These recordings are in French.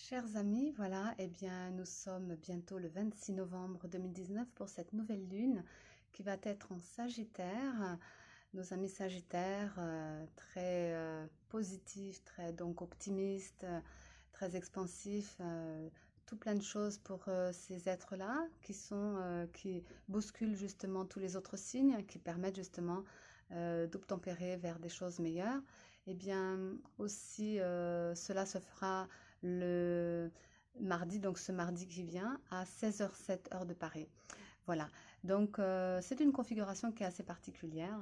Chers amis, voilà, eh bien, nous sommes bientôt le 26 novembre 2019 pour cette nouvelle lune qui va être en Sagittaire. Nos amis Sagittaires, très positifs, très donc optimistes, très expansifs, tout plein de choses pour ces êtres-là qui bousculent justement tous les autres signes, qui permettent justement d'obtempérer vers des choses meilleures. Eh bien, aussi, cela se fera le mardi, donc ce mardi qui vient, à 16h07 heure de Paris. Voilà, donc c'est une configuration qui est assez particulière,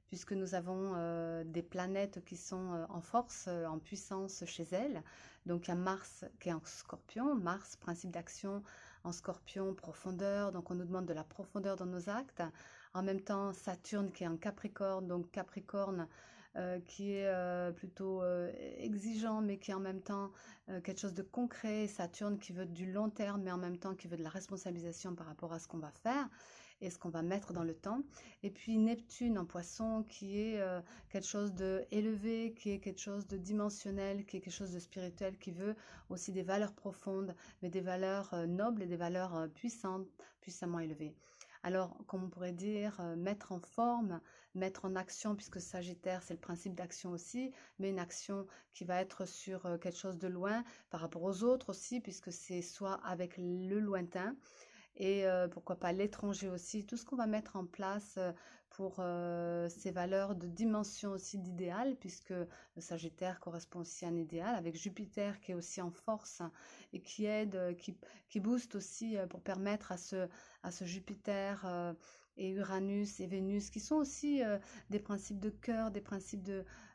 puisque nous avons des planètes qui sont en force, en puissance chez elles. Donc il y a Mars qui est en Scorpion, Mars, principe d'action en Scorpion, profondeur, donc on nous demande de la profondeur dans nos actes. En même temps, Saturne qui est en Capricorne, donc Capricorne qui est plutôt exigeant, mais qui est en même temps quelque chose de concret. Saturne qui veut du long terme, mais en même temps qui veut de la responsabilisation par rapport à ce qu'on va faire et ce qu'on va mettre dans le temps. Et puis Neptune en Poisson qui est quelque chose de élevé, qui est quelque chose de dimensionnel, qui est quelque chose de spirituel, qui veut aussi des valeurs profondes, mais des valeurs nobles et des valeurs puissantes, puissamment élevées. Alors, comme on pourrait dire, mettre en forme, mettre en action, puisque Sagittaire, c'est le principe d'action aussi, mais une action qui va être sur quelque chose de loin par rapport aux autres aussi, puisque c'est soit avec le lointain, et pourquoi pas l'étranger aussi, tout ce qu'on va mettre en place pour ces valeurs de dimension aussi d'idéal, puisque le Sagittaire correspond aussi à un idéal, avec Jupiter qui est aussi en force et qui aide, qui booste aussi pour permettre à ce Jupiter et Uranus et Vénus, qui sont aussi des principes de cœur, des principes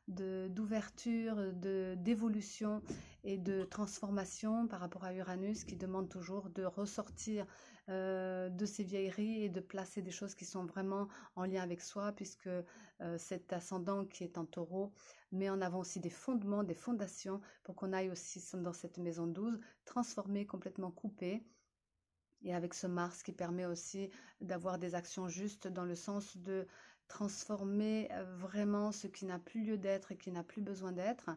d'ouverture, d'évolution et de transformation par rapport à Uranus qui demande toujours de ressortir de ses vieilleries et de placer des choses qui sont vraiment en lien avec soi, puisque cet ascendant qui est en taureau met en avant aussi des fondements, des fondations, pour qu'on aille aussi dans cette maison 12, transformer, complètement couper. Et avec ce Mars qui permet aussi d'avoir des actions justes dans le sens de transformer vraiment ce qui n'a plus lieu d'être et qui n'a plus besoin d'être.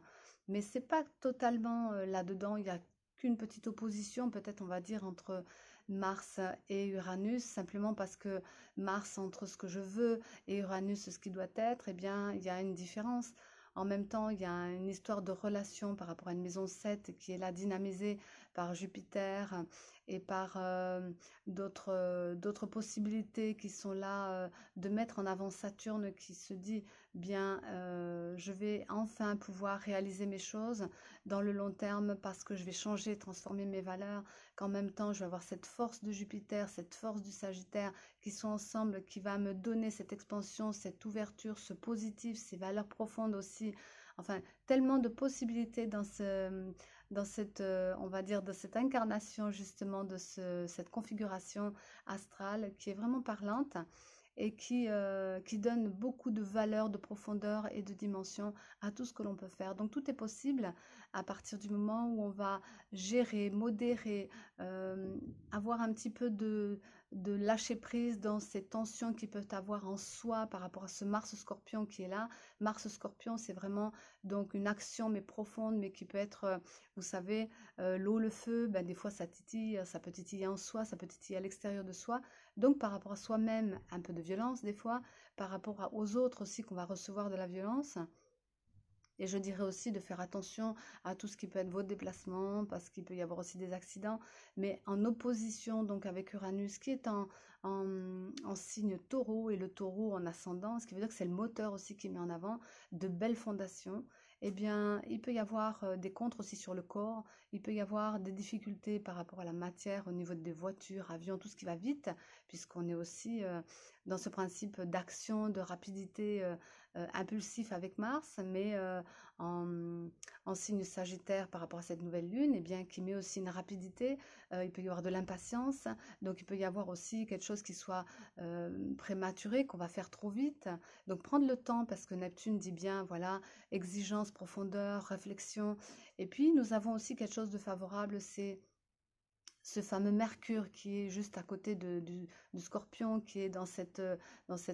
Mais c'est pas totalement là-dedans, il n'y a qu'une petite opposition, peut-être on va dire, entre Mars et Uranus, simplement parce que Mars entre ce que je veux et Uranus ce qui doit être, eh bien, il y a une différence. En même temps, il y a une histoire de relation par rapport à une maison 7 qui est là dynamisée par Jupiter et par d'autres possibilités qui sont là, de mettre en avant Saturne qui se dit, bien, je vais enfin pouvoir réaliser mes choses dans le long terme parce que je vais changer, transformer mes valeurs, qu'en même temps, je vais avoir cette force de Jupiter, cette force du Sagittaire qui sont ensemble, qui va me donner cette expansion, cette ouverture, ce positif, ces valeurs profondes aussi. Enfin, tellement de possibilités dans cette, on va dire, de cette incarnation justement de cette configuration astrale qui est vraiment parlante et qui donne beaucoup de valeur, de profondeur et de dimension à tout ce que l'on peut faire. Donc tout est possible à partir du moment où on va gérer, modérer, avoir un petit peu de lâcher prise dans ces tensions qui peuvent avoir en soi par rapport à ce Mars Scorpion qui est là. Mars Scorpion, c'est vraiment donc une action mais profonde, mais qui peut être, vous savez, l'eau, le feu, ben, des fois ça titille, ça peut titiller en soi, ça peut titiller à l'extérieur de soi. Donc par rapport à soi-même, un peu de violence des fois, par rapport aux autres aussi qu'on va recevoir de la violence. Et je dirais aussi de faire attention à tout ce qui peut être vos déplacements, parce qu'il peut y avoir aussi des accidents, mais en opposition donc avec Uranus qui est en signe taureau, et le taureau en ascendant, ce qui veut dire que c'est le moteur aussi qui met en avant de belles fondations. Eh bien, il peut y avoir des contres aussi sur le corps, il peut y avoir des difficultés par rapport à la matière au niveau des voitures, avions, tout ce qui va vite, puisqu'on est aussi dans ce principe d'action, de rapidité impulsif avec Mars, mais en signe Sagittaire par rapport à cette nouvelle lune, et bien qui met aussi une rapidité, il peut y avoir de l'impatience, donc il peut y avoir aussi quelque chose qui soit prématuré, qu'on va faire trop vite. Donc prendre le temps, parce que Neptune dit bien, voilà, exigence, profondeur, réflexion. Et puis nous avons aussi quelque chose de favorable, c'est ce fameux Mercure qui est juste à côté du Scorpion, qui est dans cette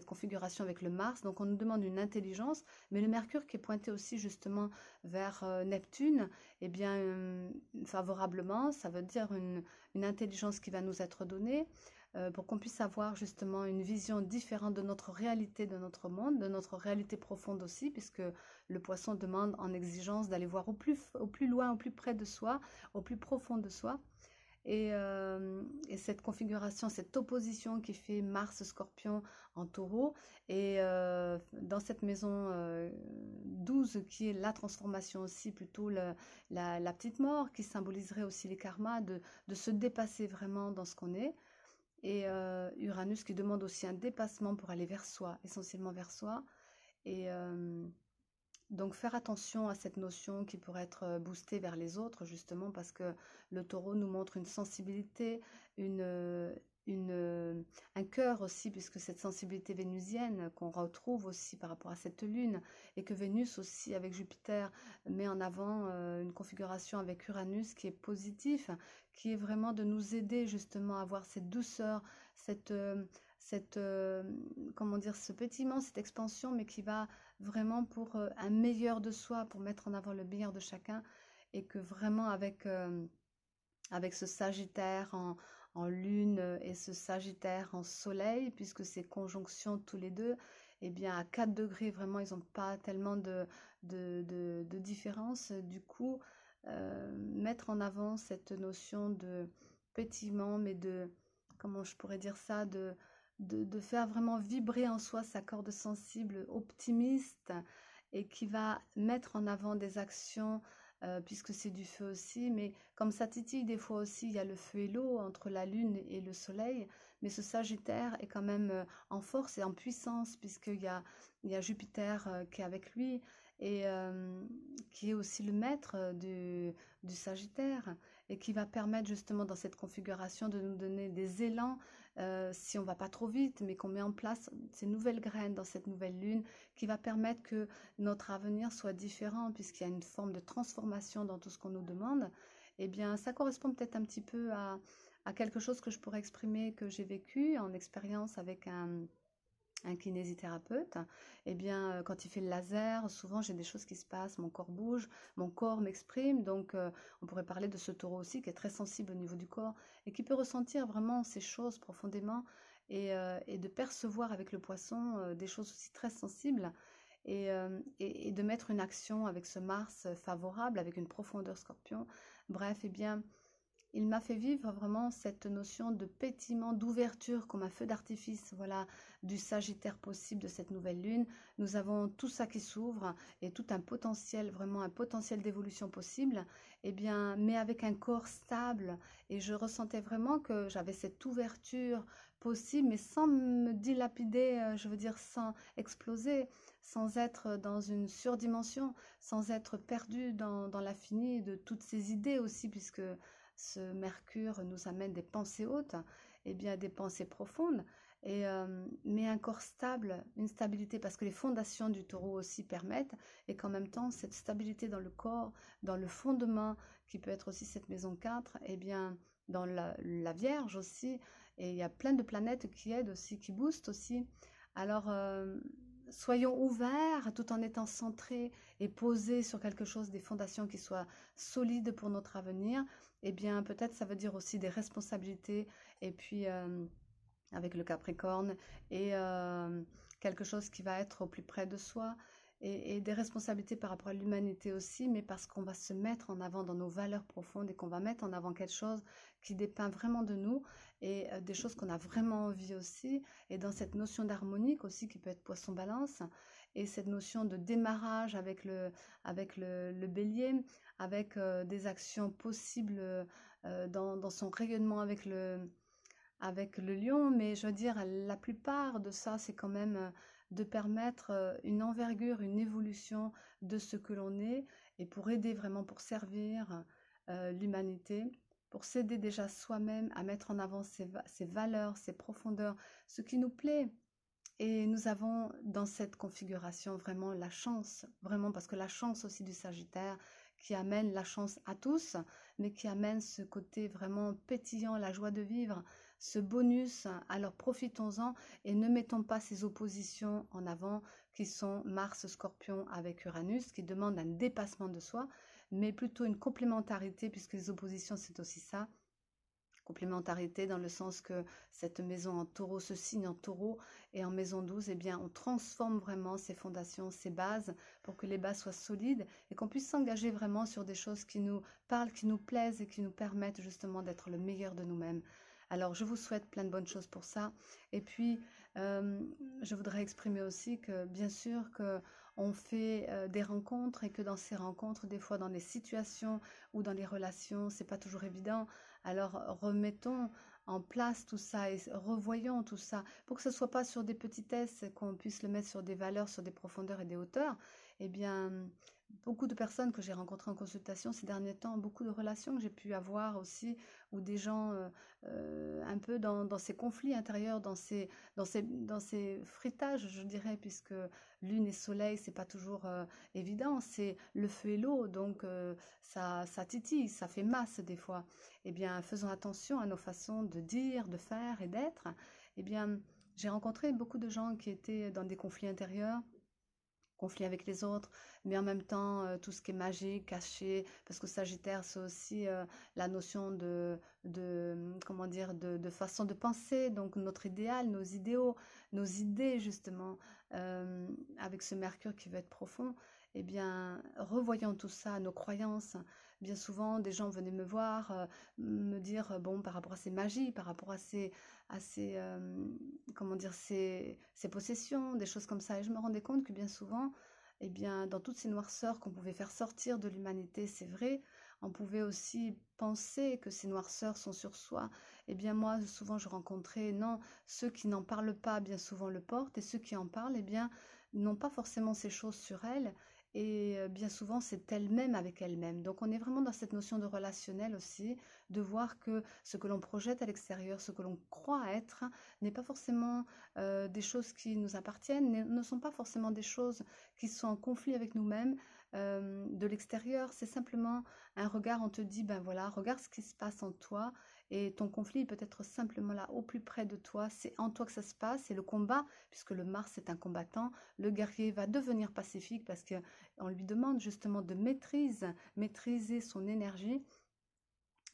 configuration avec le Mars. Donc on nous demande une intelligence, mais le Mercure qui est pointé aussi justement vers Neptune, eh bien favorablement, ça veut dire une intelligence qui va nous être donnée pour qu'on puisse avoir justement une vision différente de notre réalité, de notre monde, de notre réalité profonde aussi, puisque le poisson demande en exigence d'aller voir au plus loin, au plus près de soi, au plus profond de soi. Et cette configuration, cette opposition qui fait Mars-Scorpion en taureau, et dans cette maison 12 qui est la transformation aussi, plutôt la petite mort, qui symboliserait aussi les karmas, de se dépasser vraiment dans ce qu'on est. Et Uranus qui demande aussi un dépassement pour aller vers soi, essentiellement vers soi. Et donc faire attention à cette notion qui pourrait être boostée vers les autres, justement parce que le taureau nous montre une sensibilité, un cœur aussi, puisque cette sensibilité vénusienne qu'on retrouve aussi par rapport à cette lune, et que Vénus aussi avec Jupiter met en avant une configuration avec Uranus qui est positif, qui est vraiment de nous aider justement à avoir cette douceur, comment dire, ce pétillement, cette expansion, mais qui va vraiment pour un meilleur de soi, pour mettre en avant le meilleur de chacun, et que vraiment avec ce Sagittaire en lune et ce Sagittaire en soleil, puisque c'est conjonction tous les deux, et bien à 4 degrés, vraiment, ils n'ont pas tellement de différence. Du coup, mettre en avant cette notion de pétillement, mais comment je pourrais dire ça, de faire vraiment vibrer en soi sa corde sensible optimiste, et qui va mettre en avant des actions, puisque c'est du feu aussi, mais comme ça titille des fois aussi, il y a le feu et l'eau entre la lune et le soleil, mais ce Sagittaire est quand même en force et en puissance, il y a Jupiter qui est avec lui, et qui est aussi le maître du Sagittaire, et qui va permettre justement dans cette configuration de nous donner des élans, si on va pas trop vite, mais qu'on met en place ces nouvelles graines dans cette nouvelle lune, qui va permettre que notre avenir soit différent, puisqu'il y a une forme de transformation dans tout ce qu'on nous demande. Eh bien, ça correspond peut-être un petit peu à quelque chose que je pourrais exprimer, que j'ai vécu en expérience avec un kinésithérapeute. Eh bien, quand il fait le laser, souvent j'ai des choses qui se passent, mon corps bouge, mon corps m'exprime, donc on pourrait parler de ce taureau aussi qui est très sensible au niveau du corps et qui peut ressentir vraiment ces choses profondément, et de percevoir avec le poisson des choses aussi très sensibles, et de mettre une action avec ce Mars favorable, avec une profondeur Scorpion. Bref, eh bien, il m'a fait vivre vraiment cette notion de pétillement, d'ouverture comme un feu d'artifice, voilà, du Sagittaire possible de cette nouvelle lune. Nous avons tout ça qui s'ouvre et tout un potentiel, vraiment un potentiel d'évolution possible, eh bien, mais avec un corps stable. Et je ressentais vraiment que j'avais cette ouverture possible, mais sans me dilapider, je veux dire, sans exploser, sans être dans une surdimension, sans être perdu dans l'infini de toutes ces idées aussi, puisque ce Mercure nous amène des pensées hautes, et bien des pensées profondes, mais un corps stable, une stabilité, parce que les fondations du taureau aussi permettent, et qu'en même temps, cette stabilité dans le corps, dans le fondement, qui peut être aussi cette maison 4, et bien dans la Vierge aussi, et il y a plein de planètes qui aident aussi, qui boostent aussi. Alors, soyons ouverts tout en étant centrés et posés sur quelque chose, des fondations qui soient solides pour notre avenir. Eh bien, peut-être ça veut dire aussi des responsabilités, et puis avec le Capricorne, et quelque chose qui va être au plus près de soi, et des responsabilités par rapport à l'humanité aussi, mais parce qu'on va se mettre en avant dans nos valeurs profondes, et qu'on va mettre en avant quelque chose qui dépeint vraiment de nous, et des choses qu'on a vraiment envie aussi, et dans cette notion d'harmonique aussi qui peut être poisson-balance, et cette notion de démarrage avec le bélier, avec des actions possibles dans son rayonnement avec le lion, mais je veux dire, la plupart de ça, c'est quand même de permettre une envergure, une évolution de ce que l'on est, et pour aider vraiment, pour servir l'humanité, pour s'aider déjà soi-même à mettre en avant ses valeurs, ses profondeurs, ce qui nous plaît. Et nous avons dans cette configuration vraiment la chance, vraiment, parce que la chance aussi du Sagittaire, qui amène la chance à tous, mais qui amène ce côté vraiment pétillant, la joie de vivre, ce bonus. Alors profitons-en et ne mettons pas ces oppositions en avant qui sont Mars Scorpion avec Uranus, qui demandent un dépassement de soi, mais plutôt une complémentarité, puisque les oppositions c'est aussi ça. Complémentarité dans le sens que cette maison en taureau, ce signe en taureau, et en maison 12, eh bien, on transforme vraiment ses fondations, ses bases, pour que les bases soient solides et qu'on puisse s'engager vraiment sur des choses qui nous parlent, qui nous plaisent et qui nous permettent justement d'être le meilleur de nous-mêmes. Alors, je vous souhaite plein de bonnes choses pour ça. Et puis, je voudrais exprimer aussi que, bien sûr, que on fait des rencontres et que dans ces rencontres, des fois dans les situations ou dans les relations, c'est pas toujours évident. Alors remettons en place tout ça et revoyons tout ça pour que ce ne soit pas sur des petitesses, qu'on puisse le mettre sur des valeurs, sur des profondeurs et des hauteurs. Eh bien, beaucoup de personnes que j'ai rencontrées en consultation ces derniers temps, beaucoup de relations que j'ai pu avoir aussi, où des gens un peu dans ces conflits intérieurs, dans ces fritages, je dirais, puisque lune et soleil, c'est pas toujours évident, c'est le feu et l'eau, donc ça titille, ça fait masse des fois. Eh bien, faisons attention à nos façons de dire, de faire et d'être. Eh bien, j'ai rencontré beaucoup de gens qui étaient dans des conflits intérieurs, conflit avec les autres, mais en même temps tout ce qui est magique, caché, parce que Sagittaire c'est aussi la notion comment dire, de façon de penser, donc notre idéal, nos idéaux, nos idées justement, avec ce Mercure qui veut être profond. Eh bien, revoyons tout ça, nos croyances. Bien souvent, des gens venaient me voir, me dire, bon, par rapport à ces magies, par rapport à ces comment dire, ces possessions, des choses comme ça. Et je me rendais compte que bien souvent, eh bien, dans toutes ces noirceurs qu'on pouvait faire sortir de l'humanité, c'est vrai, on pouvait aussi penser que ces noirceurs sont sur soi. Eh bien, moi, souvent, je rencontrais, non, ceux qui n'en parlent pas, bien souvent le portent, et ceux qui en parlent, eh bien, n'ont pas forcément ces choses sur elles, et bien souvent, c'est elle-même avec elle-même. Donc, on est vraiment dans cette notion de relationnel aussi, de voir que ce que l'on projette à l'extérieur, ce que l'on croit être, n'est pas forcément des choses qui nous appartiennent, ne sont pas forcément des choses qui sont en conflit avec nous-mêmes de l'extérieur. C'est simplement un regard, on te dit, ben voilà, regarde ce qui se passe en toi, et ton conflit peut être simplement là, au plus près de toi, c'est en toi que ça se passe, c'est le combat, puisque le Mars est un combattant, le guerrier va devenir pacifique parce qu'on lui demande justement de maîtriser son énergie,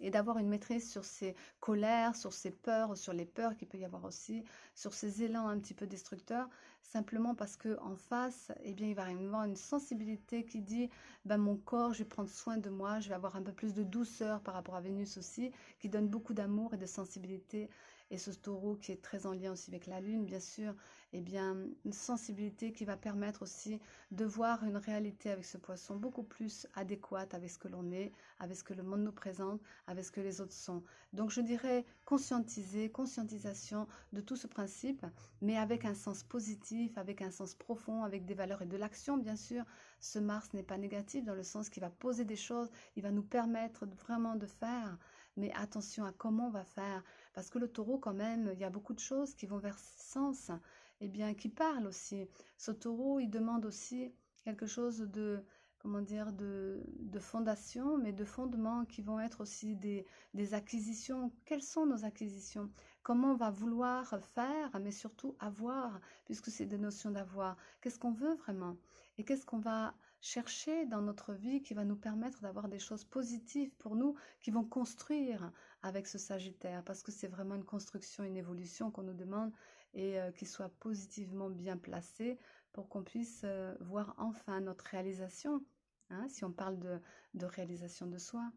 et d'avoir une maîtrise sur ses colères, sur ses peurs, sur les peurs qu'il peut y avoir aussi, sur ces élans un petit peu destructeurs, simplement parce que en face, eh bien, il va y avoir une sensibilité qui dit, ben, mon corps, je vais prendre soin de moi, je vais avoir un peu plus de douceur par rapport à Vénus aussi, qui donne beaucoup d'amour et de sensibilité, et ce taureau qui est très en lien aussi avec la lune, bien sûr, eh bien, une sensibilité qui va permettre aussi de voir une réalité avec ce poisson beaucoup plus adéquate avec ce que l'on est, avec ce que le monde nous présente, avec ce que les autres sont. Donc je dirais conscientisation de tout ce principe, mais avec un sens positif, avec un sens profond, avec des valeurs et de l'action, bien sûr. Ce Mars n'est pas négatif dans le sens qu'il va poser des choses, il va nous permettre vraiment de faire, mais attention à comment on va faire, parce que le taureau quand même, il y a beaucoup de choses qui vont vers ce sens, et bien qui parlent aussi. Ce taureau, il demande aussi quelque chose de, comment dire, de fondation, mais de fondements qui vont être aussi des acquisitions. Quelles sont nos acquisitions? Comment on va vouloir faire, mais surtout avoir, puisque c'est des notions d'avoir. Qu'est-ce qu'on veut vraiment? Et qu'est-ce qu'on va chercher dans notre vie qui va nous permettre d'avoir des choses positives pour nous, qui vont construire avec ce Sagittaire, parce que c'est vraiment une construction, une évolution qu'on nous demande, et qui soit positivement bien placée pour qu'on puisse voir enfin notre réalisation, hein, si on parle de réalisation de soi.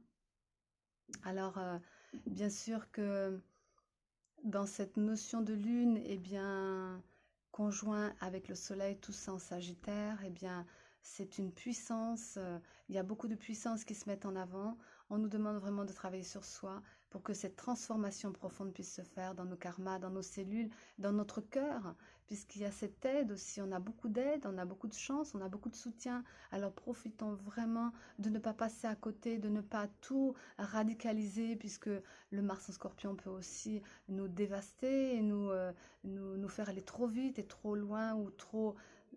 Alors, bien sûr que dans cette notion de lune, eh bien, conjoint avec le soleil, tout ça en Sagittaire, eh bien, c'est une puissance, il y a beaucoup de puissances qui se mettent en avant. On nous demande vraiment de travailler sur soi pour que cette transformation profonde puisse se faire dans nos karmas, dans nos cellules, dans notre cœur, puisqu'il y a cette aide aussi. On a beaucoup d'aide, on a beaucoup de chance, on a beaucoup de soutien. Alors profitons vraiment de ne pas passer à côté, de ne pas tout radicaliser, puisque le Mars en Scorpion peut aussi nous dévaster et nous faire aller trop vite et trop loin ou trop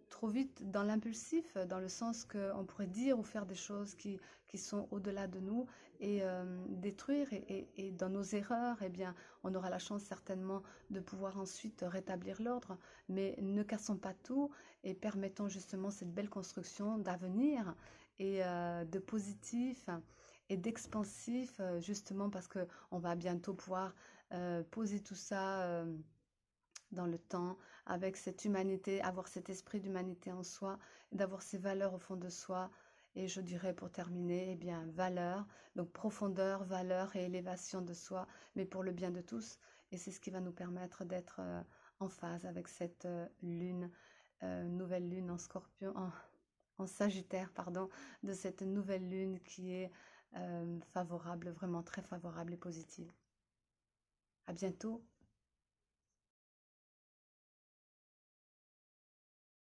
trop vite dans l'impulsif, dans le sens qu'on pourrait dire ou faire des choses qui sont au-delà de nous et détruire. Et dans nos erreurs, eh bien, on aura la chance certainement de pouvoir ensuite rétablir l'ordre. Mais ne cassons pas tout et permettons justement cette belle construction d'avenir et de positif et d'expansif, justement parce que on va bientôt pouvoir poser tout ça dans le temps, avec cette humanité, avoir cet esprit d'humanité en soi, d'avoir ces valeurs au fond de soi. Et je dirais pour terminer, eh bien, valeur, donc profondeur, valeur et élévation de soi, mais pour le bien de tous. Et c'est ce qui va nous permettre d'être en phase avec cette lune, nouvelle lune en scorpion, en Sagittaire, pardon, de cette nouvelle lune qui est favorable, vraiment très favorable et positive. À bientôt.